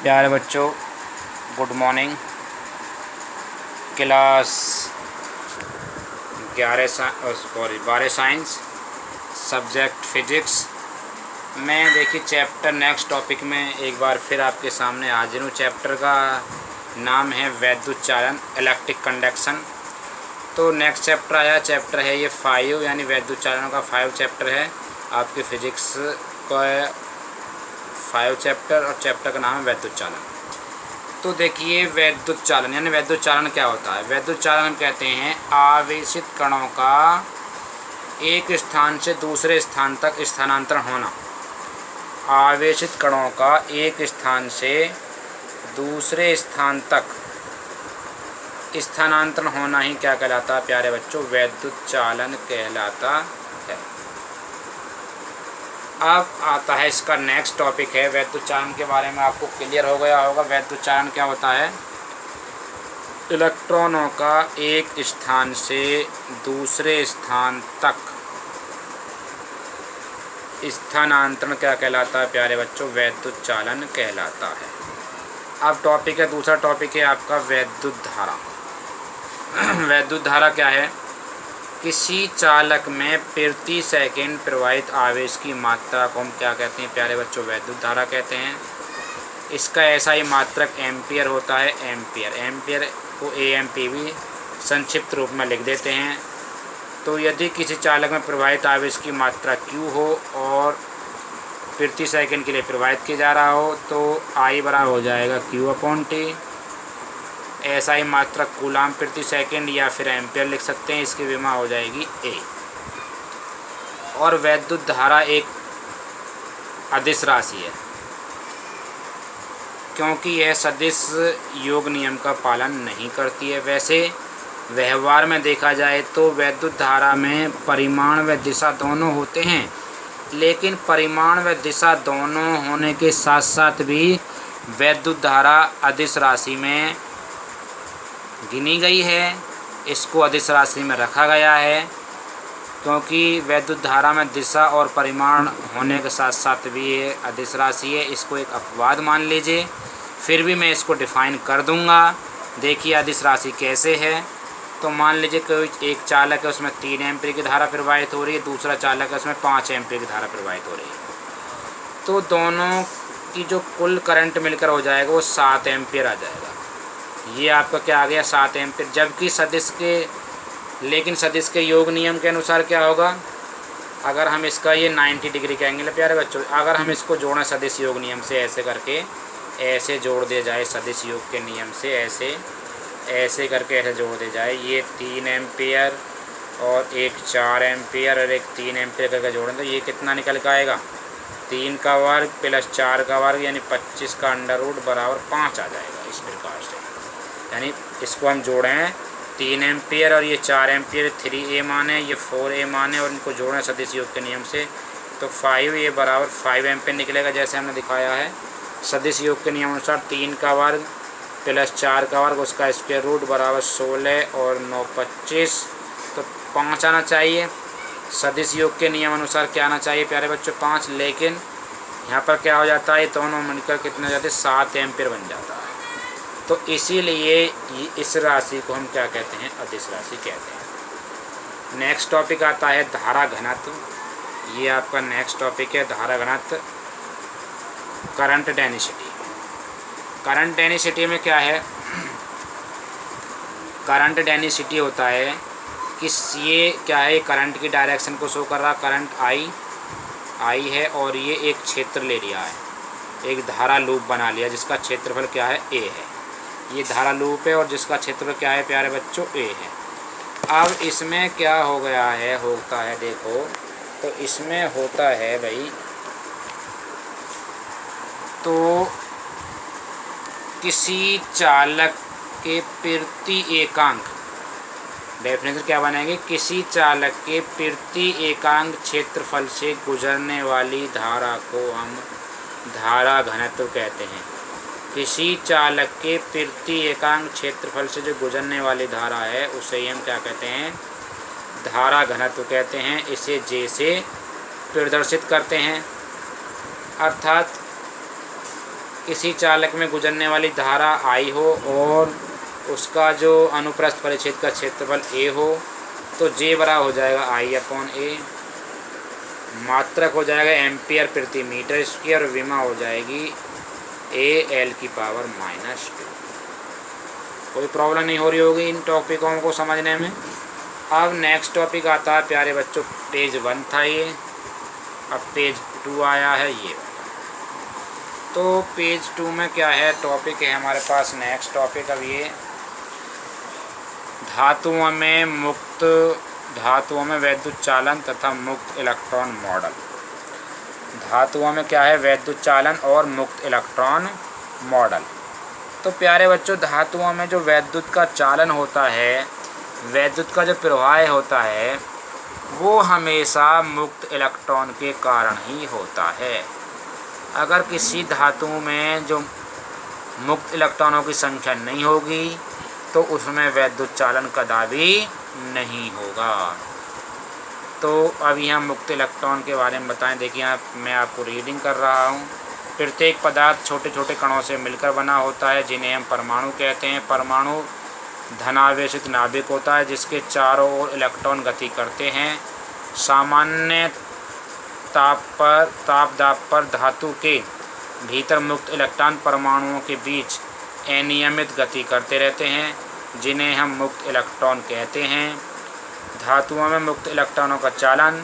प्यारे बच्चों, good morning. Class 12 science, subject physics में देखिए चैप्टर नेक्स्ट टॉपिक में एक बार फिर आपके सामने हाजिर हूँ। चैप्टर का नाम है वैद्युत चालन, इलेक्ट्रिक कंडक्शन। तो नेक्स्ट चैप्टर आया, चैप्टर है ये 5 यानी वैद्युत चालनों का 5 चैप्टर है आपके फिजिक्स का 5 चैप्टर, और चैप्टर का नाम है वैद्युत चालन। तो देखिए वैद्युत चालन यानी वैद्युत चालन क्या होता है। वैद्युत चालन हम कहते हैं आवेशित कणों का एक स्थान से दूसरे स्थान तक स्थानांतरण होना। आवेशित कणों का एक स्थान से दूसरे स्थान तक स्थानांतरण होना ही क्या कहलाता है प्यारे बच्चों, वैद्युत चालन कहलाता है। अब आता है इसका नेक्स्ट टॉपिक है वैद्युत चालन के बारे में आपको क्लियर हो गया होगा। वैद्युत चालन क्या होता है? इलेक्ट्रॉनों का एक स्थान से दूसरे स्थान तक स्थानांतरण क्या कहलाता है प्यारे बच्चों, वैद्युत चालन कहलाता है। अब टॉपिक है, दूसरा टॉपिक है आपका वैद्युत धारा। वैद्युत धारा क्या है? किसी चालक में प्रति सेकंड प्रवाहित आवेश की मात्रा को हम क्या कहते हैं प्यारे बच्चों, वैद्युत धारा कहते हैं। इसका ऐसा ही मात्रक एम्पियर होता है, एम्पियर। एम्पियर को एएमपी भी संक्षिप्त रूप में लिख देते हैं। तो यदि किसी चालक में प्रवाहित आवेश की मात्रा Q हो और प्रति सेकंड के लिए प्रवाहित किया जा रहा हो तो I बराबर हो जाएगा Q/T। ऐसा ही मात्रक कूलाम प्रति सेकंड या फिर एम्पियर लिख सकते हैं, इसकी विमा हो जाएगी A। और वैद्युत धारा एक अदिश राशि है क्योंकि यह सदिश योग नियम का पालन नहीं करती है। वैसे व्यवहार में देखा जाए तो वैद्युत धारा में परिमाण व दिशा दोनों होते हैं, लेकिन परिमाण व दिशा दोनों होने के साथ साथ भी वैद्युत धारा अदिश राशि में गिनी गई है। इसको अदिश राशि में रखा गया है क्योंकि वैद्युत धारा में दिशा और परिमाण होने के साथ साथ भी ये अदिश राशि है। इसको एक अपवाद मान लीजिए, फिर भी मैं इसको डिफाइन कर दूंगा। देखिए अदिश राशि कैसे है। तो मान लीजिए कोई एक चालक है, उसमें 3 एम्पीयर की धारा प्रवाहित हो रही है, दूसरा चालक है उसमें 5 एम्पीयर की धारा प्रवाहित हो रही है। तो दोनों की जो कुल करंट मिलकर हो जाएगा वो 7 एम्पीयर आ जाएगा। ये आपका क्या आ गया, 7 एम्पीयर। जबकि सदिश के योग नियम के अनुसार क्या होगा, अगर हम इसका ये 90 डिग्री का एंगल है प्यारे बच्चों, अगर हम इसको जोड़ें सदिश योग नियम से, ऐसे करके ऐसे जोड़ दिया जाए सदिश योग के नियम से, ऐसे करके ऐसे जोड़ दिया जाए, ये 3 एम्पीयर और एक 4 एम्पीयर और एक 3 एम्पीयर करके जोड़ें तो ये कितना निकल के आएगा, 3 का वर्ग प्लस 4 का वर्ग यानी 25 का अंडर रूट बराबर 5 आ जाएगा। इस प्रकार से यानी इसको हम जोड़ें 3 एम्पीयर और ये 4 एम्पीयर 3A मान है, ये 4A मान है, और इनको जोड़ें सदिश योग के नियम से तो 5A बराबर 5 एम्पीयर निकलेगा। जैसे हमने दिखाया है सदिश योग के नियम अनुसार 3 का वर्ग प्लस 4 का वर्ग उसका स्क्वायर रूट बराबर 16 और 9 25, तो 5 आना चाहिए। सदिश योग के नियम अनुसार क्या आना चाहिए प्यारे बच्चों, 5। लेकिन यहाँ पर क्या हो जाता है, दोनों मिलकर कितने जाते हैं, 7 एम्पीयर बन जाता है। तो इसीलिए इस राशि को हम क्या कहते हैं, अदिश राशि कहते हैं। नेक्स्ट टॉपिक आता है धारा घनत्व। ये आपका नेक्स्ट टॉपिक है धारा घनत्व, करंट डेंसिटी। करंट डेंसिटी में क्या है, करंट डेंसिटी होता है कि ये क्या है, करंट की डायरेक्शन को शो कर रहा, करंट I है और ये एक क्षेत्र ले लिया है, एक धारा लूप बना लिया जिसका क्षेत्रफल क्या है, A है। ये धारा लूप है और जिसका क्षेत्रफल क्या है प्यारे बच्चों, A है। अब इसमें क्या हो गया है, होता है देखो, तो इसमें होता है भाई, तो किसी चालक के प्रति एकांक, डेफिनेशन क्या बनेगी, किसी चालक के प्रति एकांक क्षेत्रफल से गुजरने वाली धारा को हम धारा घनत्व कहते हैं। किसी चालक के प्रति एकांक क्षेत्रफल से जो गुजरने वाली धारा है उसे हम क्या कहते हैं, धारा घनत्व कहते हैं। इसे J से प्रदर्शित करते हैं, अर्थात किसी चालक में गुजरने वाली धारा I हो और उसका जो अनुप्रस्थ परिच्छेद का क्षेत्रफल A हो तो J बराबर हो जाएगा I/A। मात्रक हो जाएगा एम्पियर प्रति मीटर स्क्वायर और विमा हो जाएगी AL⁻²। कोई प्रॉब्लम नहीं हो रही होगी इन टॉपिकों को समझने में। अब नेक्स्ट टॉपिक आता है प्यारे बच्चों, पेज 1 था ये, अब पेज 2 आया है ये। तो पेज 2 में क्या है टॉपिक है हमारे पास, नेक्स्ट टॉपिक अब ये धातुओं में वैद्युत चालन तथा मुक्त इलेक्ट्रॉन मॉडल। धातुओं में क्या है, वैद्युत चालन और मुक्त इलेक्ट्रॉन मॉडल। तो प्यारे बच्चों, धातुओं में जो वैद्युत का चालन होता है, वैद्युत का जो प्रवाह होता है, वो हमेशा मुक्त इलेक्ट्रॉन के कारण ही होता है। अगर किसी धातु में जो मुक्त इलेक्ट्रॉनों की संख्या नहीं होगी तो उसमें वैद्युत चालन कदापि नहीं होगा। तो अभी हम मुक्त इलेक्ट्रॉन के बारे में बताएं। देखिए मैं आपको रीडिंग कर रहा हूँ। प्रत्येक पदार्थ छोटे छोटे कणों से मिलकर बना होता है जिन्हें हम परमाणु कहते हैं। परमाणु धनावेशित नाभिक होता है जिसके चारों ओर इलेक्ट्रॉन गति करते हैं। सामान्य ताप दाब पर धातु के भीतर मुक्त इलेक्ट्रॉन परमाणुओं के बीच अनियमित गति करते रहते हैं जिन्हें हम मुक्त इलेक्ट्रॉन कहते हैं। धातुओं में मुक्त इलेक्ट्रॉनों का चालन